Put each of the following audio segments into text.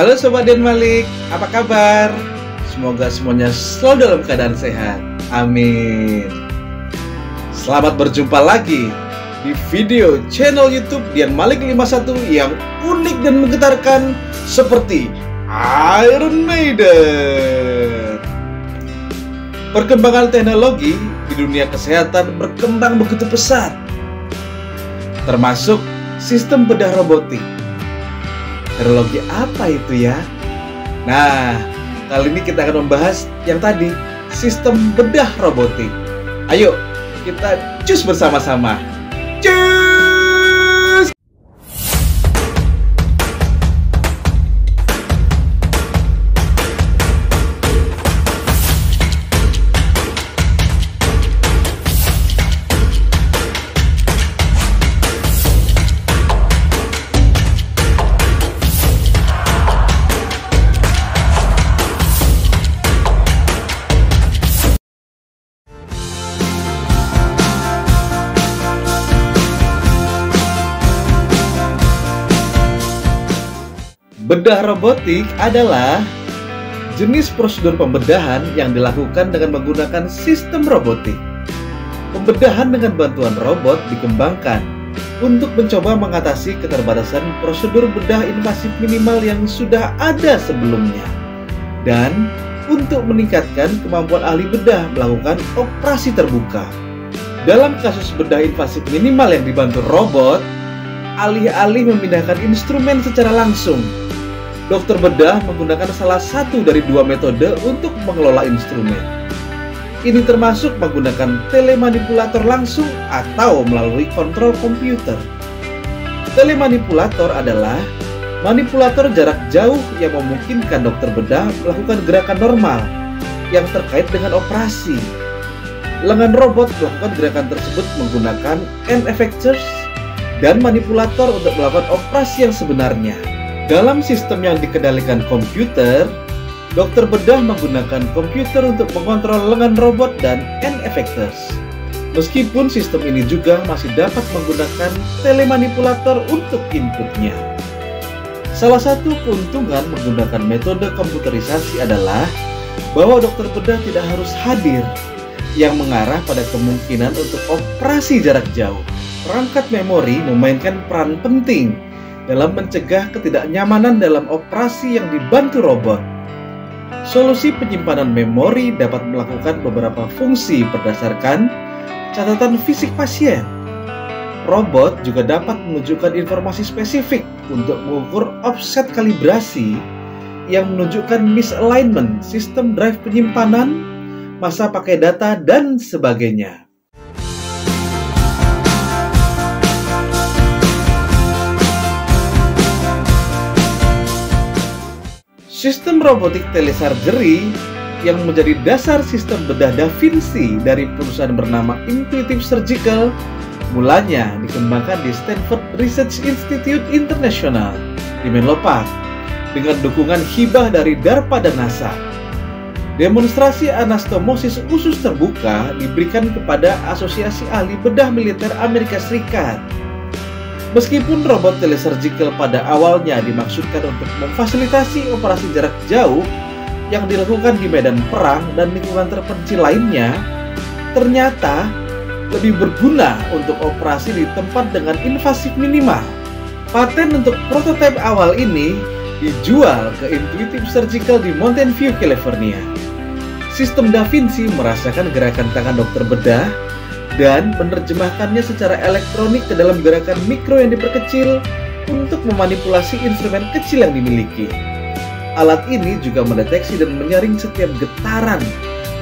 Halo Sobat Dian Malik, apa kabar? Semoga semuanya selalu dalam keadaan sehat. Amin. Selamat berjumpa lagi di video channel YouTube Dian Malik 51 yang unik dan menggetarkan seperti Iron Maiden. Perkembangan teknologi di dunia kesehatan berkembang begitu pesat, termasuk sistem bedah robotik. Teknologi apa itu ya? Nah, kali ini kita akan membahas yang tadi, sistem bedah robotik. Ayo, kita cus bersama-sama. Cus! Bedah robotik adalah jenis prosedur pembedahan yang dilakukan dengan menggunakan sistem robotik. Pembedahan dengan bantuan robot dikembangkan untuk mencoba mengatasi keterbatasan prosedur bedah invasif minimal yang sudah ada sebelumnya, dan untuk meningkatkan kemampuan ahli bedah melakukan operasi terbuka. Dalam kasus bedah invasif minimal yang dibantu robot, alih-alih memindahkan instrumen secara langsung, dokter bedah menggunakan salah satu dari dua metode untuk mengelola instrumen. Ini termasuk menggunakan telemanipulator langsung atau melalui kontrol komputer. Telemanipulator adalah manipulator jarak jauh yang memungkinkan dokter bedah melakukan gerakan normal yang terkait dengan operasi. Lengan robot melakukan gerakan tersebut menggunakan end effectors dan manipulator untuk melakukan operasi yang sebenarnya. Dalam sistem yang dikendalikan komputer, dokter bedah menggunakan komputer untuk mengontrol lengan robot dan end effectors. Meskipun sistem ini juga masih dapat menggunakan telemanipulator untuk inputnya. Salah satu keuntungan menggunakan metode komputerisasi adalah bahwa dokter bedah tidak harus hadir, yang mengarah pada kemungkinan untuk operasi jarak jauh. Perangkat memori memainkan peran penting dalam mencegah ketidaknyamanan dalam operasi yang dibantu robot. Solusi penyimpanan memori dapat melakukan beberapa fungsi berdasarkan catatan fisik pasien. Robot juga dapat menunjukkan informasi spesifik untuk mengukur offset kalibrasi yang menunjukkan misalignment sistem drive penyimpanan, masa pakai data, dan sebagainya. Sistem robotik telesurgery yang menjadi dasar sistem bedah Da Vinci dari perusahaan bernama Intuitive Surgical mulanya dikembangkan di Stanford Research Institute International di Menlo Park dengan dukungan hibah dari DARPA dan NASA. Demonstrasi anastomosis usus terbuka diberikan kepada Asosiasi Ahli Bedah Militer Amerika Serikat. Meskipun robot telesurgical pada awalnya dimaksudkan untuk memfasilitasi operasi jarak jauh yang dilakukan di medan perang dan lingkungan terpencil lainnya, ternyata lebih berguna untuk operasi di tempat dengan invasif minimal. Paten untuk prototipe awal ini dijual ke Intuitive Surgical di Mountain View, California. Sistem Da Vinci merasakan gerakan tangan dokter bedah dan menerjemahkannya secara elektronik ke dalam gerakan mikro yang diperkecil untuk memanipulasi instrumen kecil yang dimiliki. Alat ini juga mendeteksi dan menyaring setiap getaran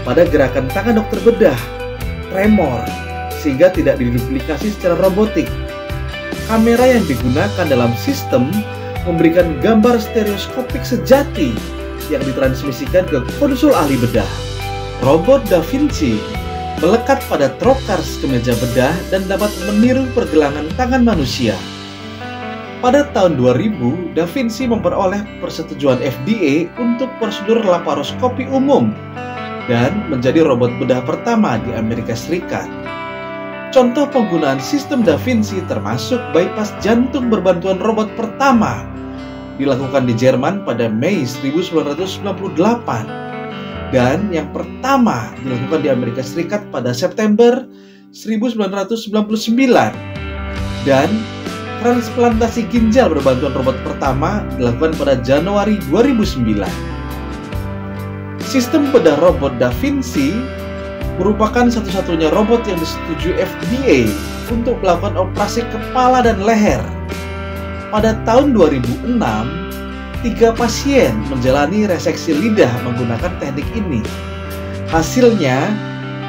pada gerakan tangan dokter bedah, tremor, sehingga tidak diduplikasi secara robotik. Kamera yang digunakan dalam sistem memberikan gambar stereoskopik sejati yang ditransmisikan ke konsul ahli bedah. Robot Da Vinci melekat pada trokars kemeja bedah dan dapat meniru pergelangan tangan manusia. Pada tahun 2000, Da Vinci memperoleh persetujuan FDA untuk prosedur laparoskopi umum dan menjadi robot bedah pertama di Amerika Serikat. Contoh penggunaan sistem Da Vinci termasuk bypass jantung berbantuan robot pertama dilakukan di Jerman pada Mei 1998 dan yang pertama dilakukan di Amerika Serikat pada September 1999 dan transplantasi ginjal berbantuan robot pertama dilakukan pada Januari 2009. Sistem bedah robot Da Vinci merupakan satu-satunya robot yang disetujui FDA untuk melakukan operasi kepala dan leher. Pada tahun 2006, 3 pasien menjalani reseksi lidah menggunakan teknik ini. Hasilnya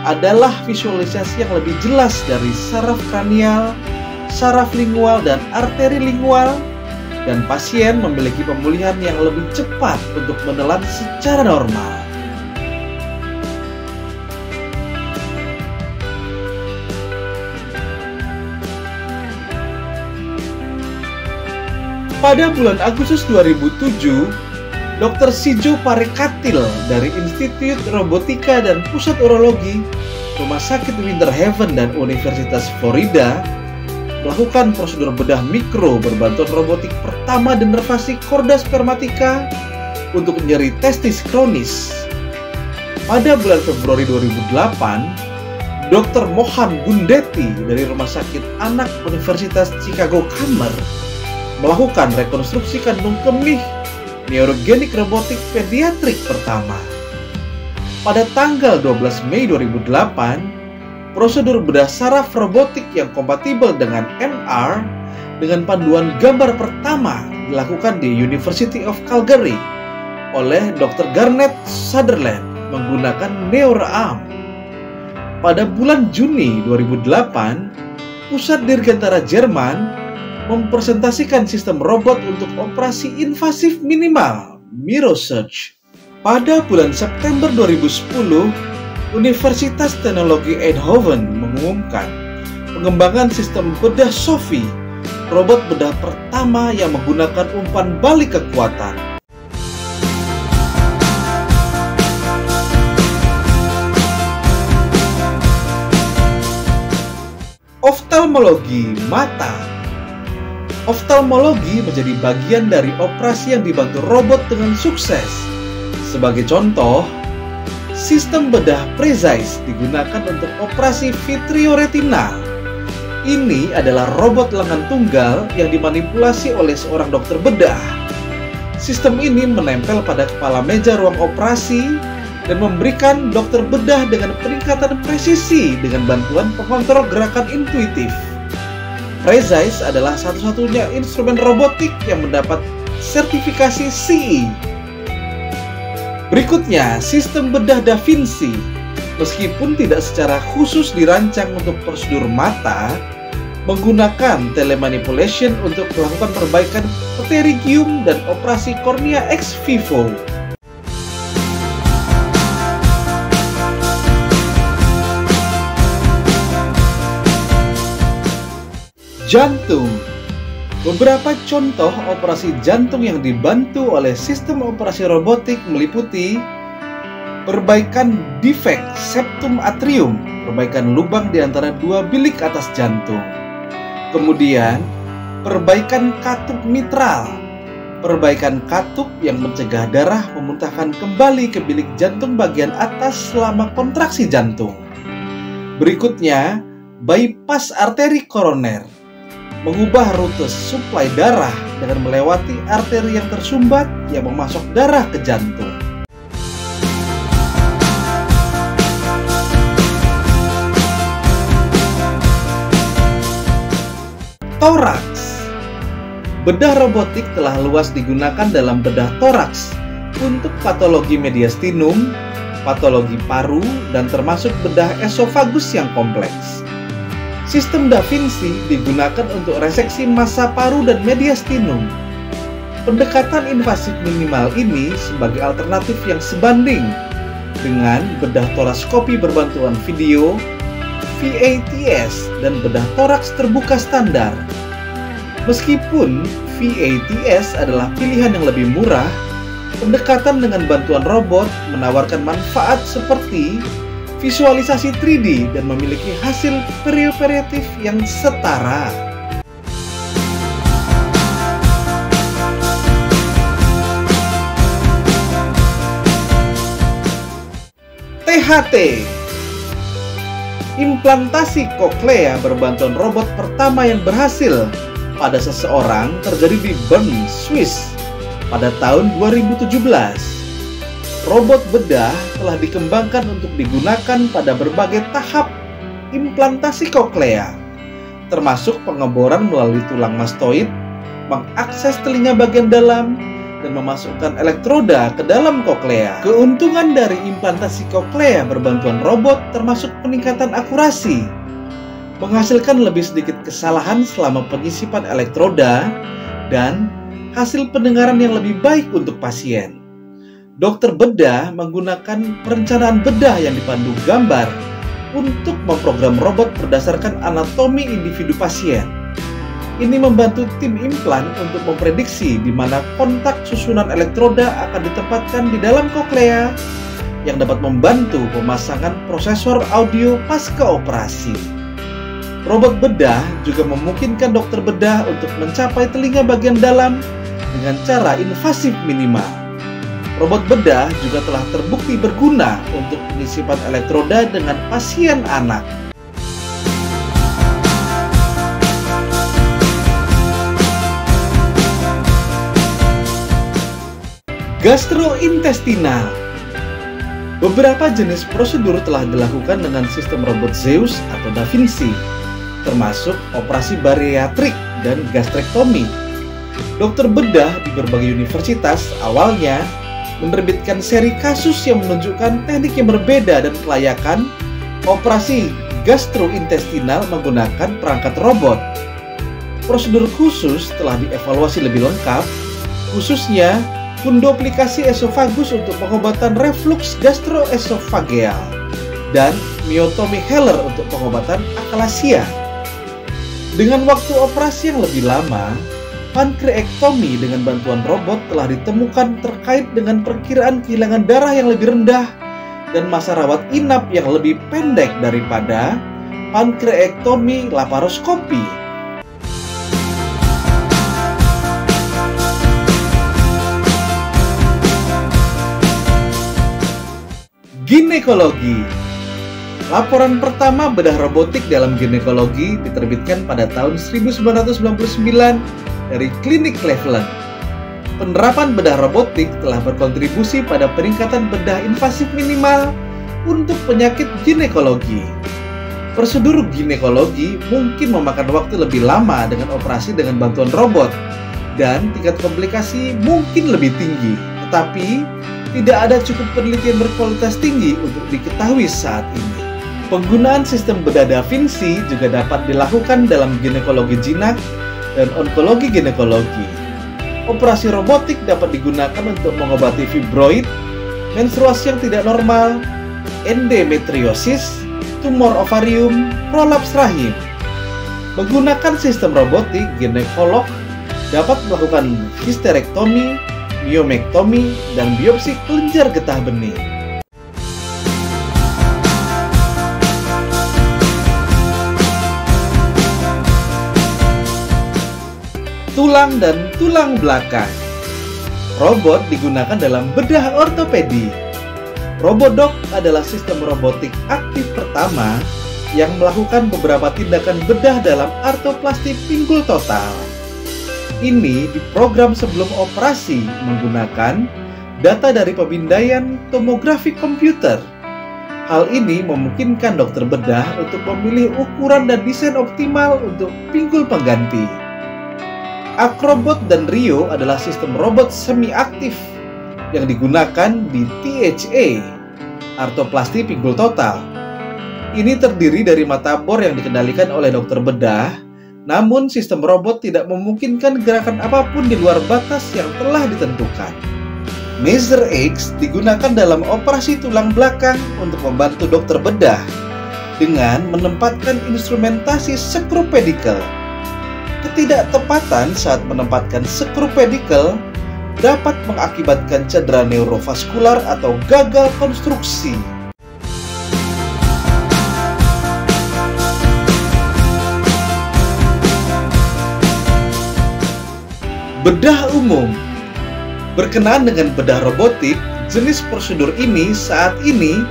adalah visualisasi yang lebih jelas dari saraf kranial, saraf lingual, dan arteri lingual, dan pasien memiliki pemulihan yang lebih cepat untuk menelan secara normal. Pada bulan Agustus 2007, Dr. Shijo Parekatil dari Institut Robotika dan Pusat Urologi Rumah Sakit Winter Haven dan Universitas Florida melakukan prosedur bedah mikro berbantuan robotik pertama denervasi korda spermatika untuk nyeri testis kronis. Pada bulan Februari 2008, Dr. Mohan Gundeti dari Rumah Sakit Anak Universitas Chicago Kammer melakukan rekonstruksi kandung kemih neurogenik robotik pediatrik pertama. Pada tanggal 12 Mei 2008, prosedur bedah saraf robotik yang kompatibel dengan MR dengan panduan gambar pertama dilakukan di University of Calgary oleh Dr. Garnet Sutherland menggunakan NeuroArm. Pada bulan Juni 2008, Pusat Dirgantara Jerman mempresentasikan sistem robot untuk operasi invasif minimal, MiroSurge. Pada bulan September 2010, Universitas Teknologi Eindhoven mengumumkan pengembangan sistem bedah SOFI, robot bedah pertama yang menggunakan umpan balik kekuatan. Oftalmologi mata. Oftalmologi menjadi bagian dari operasi yang dibantu robot dengan sukses. Sebagai contoh, sistem bedah Precise digunakan untuk operasi vitreoretinal. Ini adalah robot lengan tunggal yang dimanipulasi oleh seorang dokter bedah. Sistem ini menempel pada kepala meja ruang operasi dan memberikan dokter bedah dengan peningkatan presisi dengan bantuan pengontrol gerakan intuitif. Precise adalah satu-satunya instrumen robotik yang mendapat sertifikasi CE. Berikutnya, sistem bedah Da Vinci. Meskipun tidak secara khusus dirancang untuk prosedur mata, menggunakan telemanipulation untuk melakukan perbaikan pterygium dan operasi kornea ex vivo. Jantung. Beberapa contoh operasi jantung yang dibantu oleh sistem operasi robotik meliputi perbaikan defek septum atrium, perbaikan lubang di antara dua bilik atas jantung. Kemudian, perbaikan katup mitral, perbaikan katup yang mencegah darah memuntahkan kembali ke bilik jantung bagian atas selama kontraksi jantung. Berikutnya, bypass arteri koroner, mengubah rute suplai darah dengan melewati arteri yang tersumbat yang memasok darah ke jantung. Toraks. Bedah robotik telah luas digunakan dalam bedah toraks untuk patologi mediastinum, patologi paru, dan termasuk bedah esofagus yang kompleks. Sistem Da Vinci digunakan untuk reseksi massa paru dan mediastinum. Pendekatan invasif minimal ini sebagai alternatif yang sebanding dengan bedah toraskopi berbantuan video, VATS, dan bedah toraks terbuka standar. Meskipun VATS adalah pilihan yang lebih murah, pendekatan dengan bantuan robot menawarkan manfaat seperti visualisasi 3D dan memiliki hasil perioperatif yang setara. IHT. Implantasi koklea berbantuan robot pertama yang berhasil pada seseorang terjadi di Bern, Swiss pada tahun 2017. Robot bedah telah dikembangkan untuk digunakan pada berbagai tahap implantasi koklea, termasuk pengeboran melalui tulang mastoid, mengakses telinga bagian dalam, dan memasukkan elektroda ke dalam koklea. Keuntungan dari implantasi koklea berbantuan robot termasuk peningkatan akurasi, menghasilkan lebih sedikit kesalahan selama penyisipan elektroda, dan hasil pendengaran yang lebih baik untuk pasien. Dokter bedah menggunakan perencanaan bedah yang dipandu gambar untuk memprogram robot berdasarkan anatomi individu pasien. Ini membantu tim implan untuk memprediksi di mana kontak susunan elektroda akan ditempatkan di dalam koklea yang dapat membantu pemasangan prosesor audio pasca operasi. Robot bedah juga memungkinkan dokter bedah untuk mencapai telinga bagian dalam dengan cara invasif minimal. Robot bedah juga telah terbukti berguna untuk penyisipan elektroda dengan pasien anak. Gastrointestinal. Beberapa jenis prosedur telah dilakukan dengan sistem robot Zeus atau Da Vinci, termasuk operasi bariatrik dan gastrektomi. Dokter bedah di berbagai universitas awalnya menerbitkan seri kasus yang menunjukkan teknik yang berbeda dan kelayakan operasi gastrointestinal menggunakan perangkat robot. Prosedur khusus telah dievaluasi lebih lengkap, khususnya fundoplikasi esofagus untuk pengobatan reflux gastroesofageal dan myotomy Heller untuk pengobatan akalasia. Dengan waktu operasi yang lebih lama, pankreektomi dengan bantuan robot telah ditemukan terkait dengan perkiraan kehilangan darah yang lebih rendah dan masa rawat inap yang lebih pendek daripada pankreektomi laparoskopi. Ginekologi. Laporan pertama bedah robotik dalam ginekologi diterbitkan pada tahun 1999 dari Klinik Cleveland. Penerapan bedah robotik telah berkontribusi pada peningkatan bedah invasif minimal untuk penyakit ginekologi. Prosedur ginekologi mungkin memakan waktu lebih lama dengan operasi dengan bantuan robot, dan tingkat komplikasi mungkin lebih tinggi, tetapi tidak ada cukup penelitian berkualitas tinggi untuk diketahui saat ini. Penggunaan sistem bedah Da Vinci juga dapat dilakukan dalam ginekologi jinak dan onkologi ginekologi. Operasi robotik dapat digunakan untuk mengobati fibroid, menstruasi yang tidak normal, endometriosis, tumor ovarium, prolaps rahim. Menggunakan sistem robotik, ginekolog dapat melakukan histerektomi, myomektomi, dan biopsi kelenjar getah bening. Tulang dan tulang belakang. Robot digunakan dalam bedah ortopedi. Robodoc adalah sistem robotik aktif pertama yang melakukan beberapa tindakan bedah dalam artroplasti pinggul total. Ini diprogram sebelum operasi menggunakan data dari pemindaian tomografi komputer. Hal ini memungkinkan dokter bedah untuk memilih ukuran dan desain optimal untuk pinggul pengganti. Acrobot dan Rio adalah sistem robot semi-aktif yang digunakan di THA, artroplasti pinggul total. Ini terdiri dari mata bor yang dikendalikan oleh dokter bedah, namun sistem robot tidak memungkinkan gerakan apapun di luar batas yang telah ditentukan. Measure X digunakan dalam operasi tulang belakang untuk membantu dokter bedah dengan menempatkan instrumentasi skru pedicle. Ketidaktepatan saat menempatkan skru pedicle dapat mengakibatkan cedera neurovaskular atau gagal konstruksi. Bedah umum. Berkenaan dengan bedah robotik, jenis prosedur ini saat ini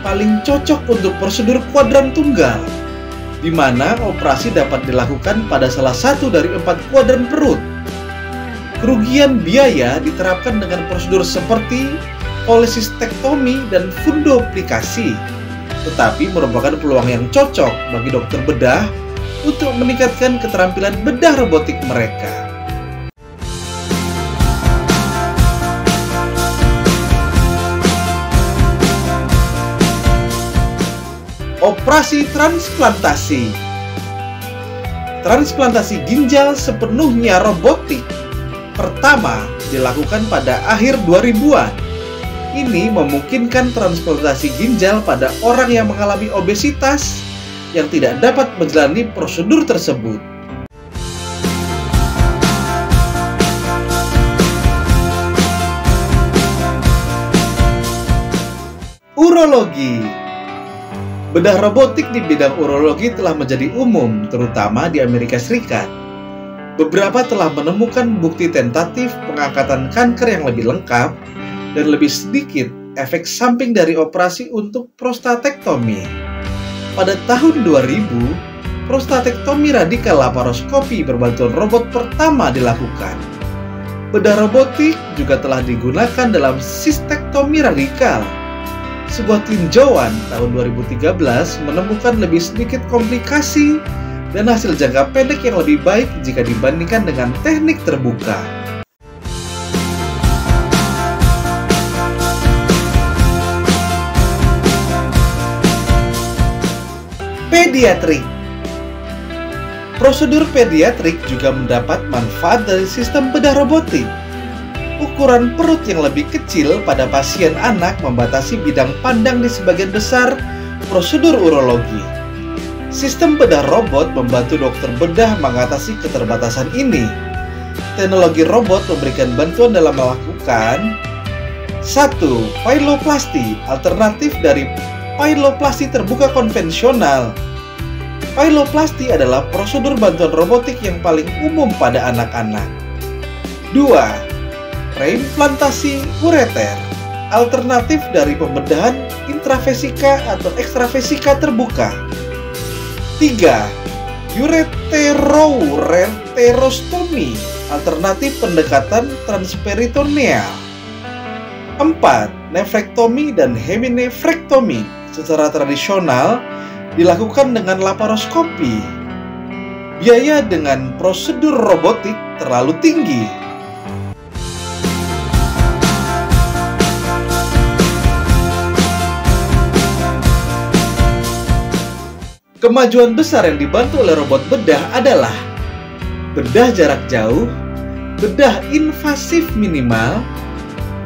paling cocok untuk prosedur kuadran tunggal, di mana operasi dapat dilakukan pada salah satu dari 4 kuadran perut. Kerugian biaya diterapkan dengan prosedur seperti kolesistektomi dan fundoplikasi, tetapi merupakan peluang yang cocok bagi dokter bedah untuk meningkatkan keterampilan bedah robotik mereka. Operasi transplantasi. Transplantasi ginjal sepenuhnya robotik pertama dilakukan pada akhir 2000-an. Ini memungkinkan transplantasi ginjal pada orang yang mengalami obesitas yang tidak dapat menjalani prosedur tersebut. Urologi. Bedah robotik di bidang urologi telah menjadi umum, terutama di Amerika Serikat. Beberapa telah menemukan bukti tentatif pengangkatan kanker yang lebih lengkap dan lebih sedikit efek samping dari operasi untuk prostatektomi. Pada tahun 2000, prostatektomi radikal laparoskopi berbantuan robot pertama dilakukan. Bedah robotik juga telah digunakan dalam sistektomi radikal. Sebuah tinjauan tahun 2013 menemukan lebih sedikit komplikasi dan hasil jangka pendek yang lebih baik jika dibandingkan dengan teknik terbuka. Pediatrik. Prosedur pediatrik juga mendapat manfaat dari sistem bedah robotik. Ukuran perut yang lebih kecil pada pasien anak membatasi bidang pandang di sebagian besar prosedur urologi. Sistem bedah robot membantu dokter bedah mengatasi keterbatasan ini. Teknologi robot memberikan bantuan dalam melakukan 1. Pyeloplasty, alternatif dari pyeloplasty terbuka konvensional. Pyeloplasty adalah prosedur bantuan robotik yang paling umum pada anak-anak. 2. Reimplantasi ureter, alternatif dari pembedahan intravesika atau ekstravesika terbuka. 3. Ureterostomy, alternatif pendekatan transperitoneal. 4. Nefrektomi dan heminefrektomi secara tradisional dilakukan dengan laparoskopi. Biaya dengan prosedur robotik terlalu tinggi. Kemajuan besar yang dibantu oleh robot bedah adalah bedah jarak jauh, bedah invasif minimal,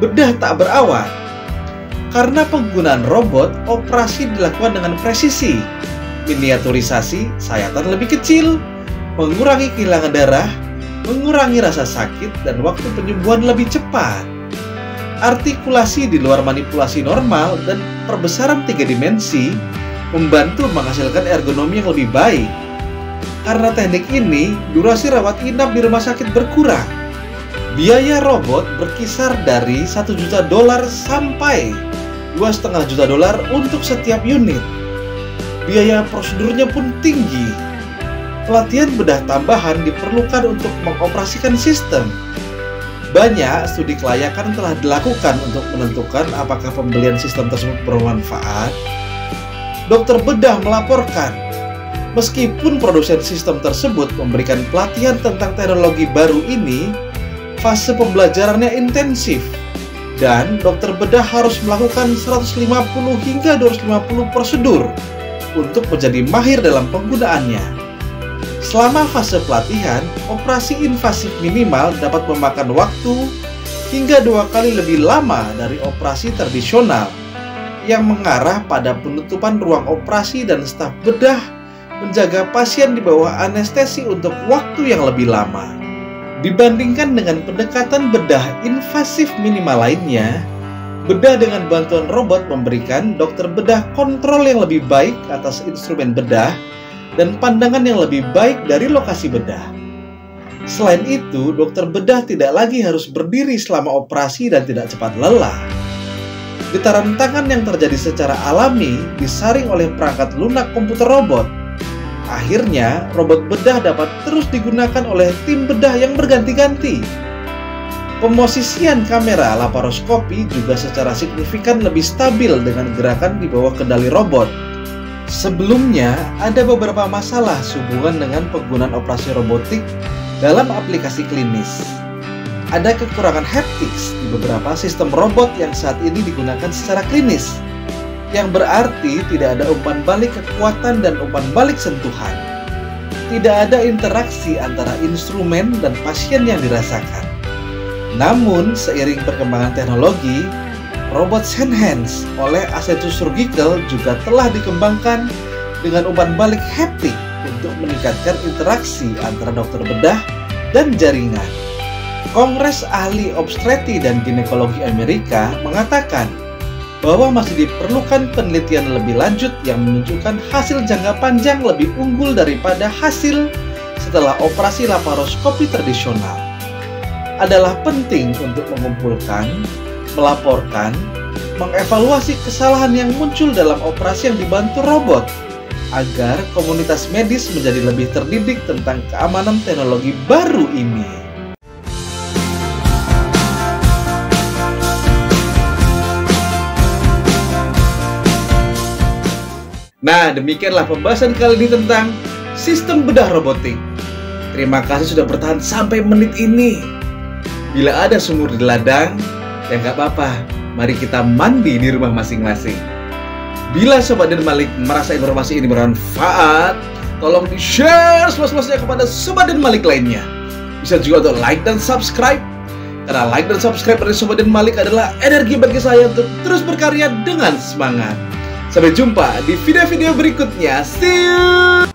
bedah tak berawat. Karena penggunaan robot, operasi dilakukan dengan presisi, miniaturisasi, sayatan lebih kecil, mengurangi kehilangan darah, mengurangi rasa sakit, dan waktu penyembuhan lebih cepat. Artikulasi di luar manipulasi normal dan perbesaran 3 dimensi membantu menghasilkan ergonomi yang lebih baik. Karena teknik ini, durasi rawat inap di rumah sakit berkurang. Biaya robot berkisar dari $1 juta sampai $2,5 juta untuk setiap unit. Biaya prosedurnya pun tinggi. Pelatihan bedah tambahan diperlukan untuk mengoperasikan sistem. Banyak studi kelayakan telah dilakukan untuk menentukan apakah pembelian sistem tersebut bermanfaat. Dokter bedah melaporkan, meskipun produsen sistem tersebut memberikan pelatihan tentang teknologi baru ini, fase pembelajarannya intensif, dan dokter bedah harus melakukan 150 hingga 250 prosedur untuk menjadi mahir dalam penggunaannya. Selama fase pelatihan, operasi invasif minimal dapat memakan waktu hingga 2 kali lebih lama dari operasi tradisional, yang mengarah pada penutupan ruang operasi dan staf bedah menjaga pasien di bawah anestesi untuk waktu yang lebih lama. Dibandingkan dengan pendekatan bedah invasif minimal lainnya, bedah dengan bantuan robot memberikan dokter bedah kontrol yang lebih baik atas instrumen bedah dan pandangan yang lebih baik dari lokasi bedah. Selain itu, dokter bedah tidak lagi harus berdiri selama operasi dan tidak cepat lelah. Getaran tangan yang terjadi secara alami disaring oleh perangkat lunak komputer robot. Akhirnya, robot bedah dapat terus digunakan oleh tim bedah yang berganti-ganti. Pemosisian kamera laparoskopi juga secara signifikan lebih stabil dengan gerakan di bawah kendali robot. Sebelumnya, ada beberapa masalah sehubungan dengan penggunaan operasi robotik dalam aplikasi klinis. Ada kekurangan haptics di beberapa sistem robot yang saat ini digunakan secara klinis, yang berarti tidak ada umpan balik kekuatan dan umpan balik sentuhan. Tidak ada interaksi antara instrumen dan pasien yang dirasakan. Namun, seiring perkembangan teknologi, robot Senhance oleh Asensus Surgical juga telah dikembangkan dengan umpan balik haptik untuk meningkatkan interaksi antara dokter bedah dan jaringan. Kongres Ahli Obstetri dan Ginekologi Amerika mengatakan bahwa masih diperlukan penelitian lebih lanjut yang menunjukkan hasil jangka panjang lebih unggul daripada hasil setelah operasi laparoskopi tradisional. Adalah penting untuk mengumpulkan, melaporkan, mengevaluasi kesalahan yang muncul dalam operasi yang dibantu robot agar komunitas medis menjadi lebih terdidik tentang keamanan teknologi baru ini. Nah, demikianlah pembahasan kali ini tentang sistem bedah robotik. Terima kasih sudah bertahan sampai menit ini. Bila ada sumur di ladang, ya nggak apa-apa. Mari kita mandi di rumah masing-masing. Bila Sobat Den Malik merasa informasi ini bermanfaat, tolong di-share seluas-luasnya kepada Sobat Den Malik lainnya. Bisa juga untuk like dan subscribe. Karena like dan subscribe dari Sobat Den Malik adalah energi bagi saya untuk terus berkarya dengan semangat. Sampai jumpa di video-video berikutnya. See you!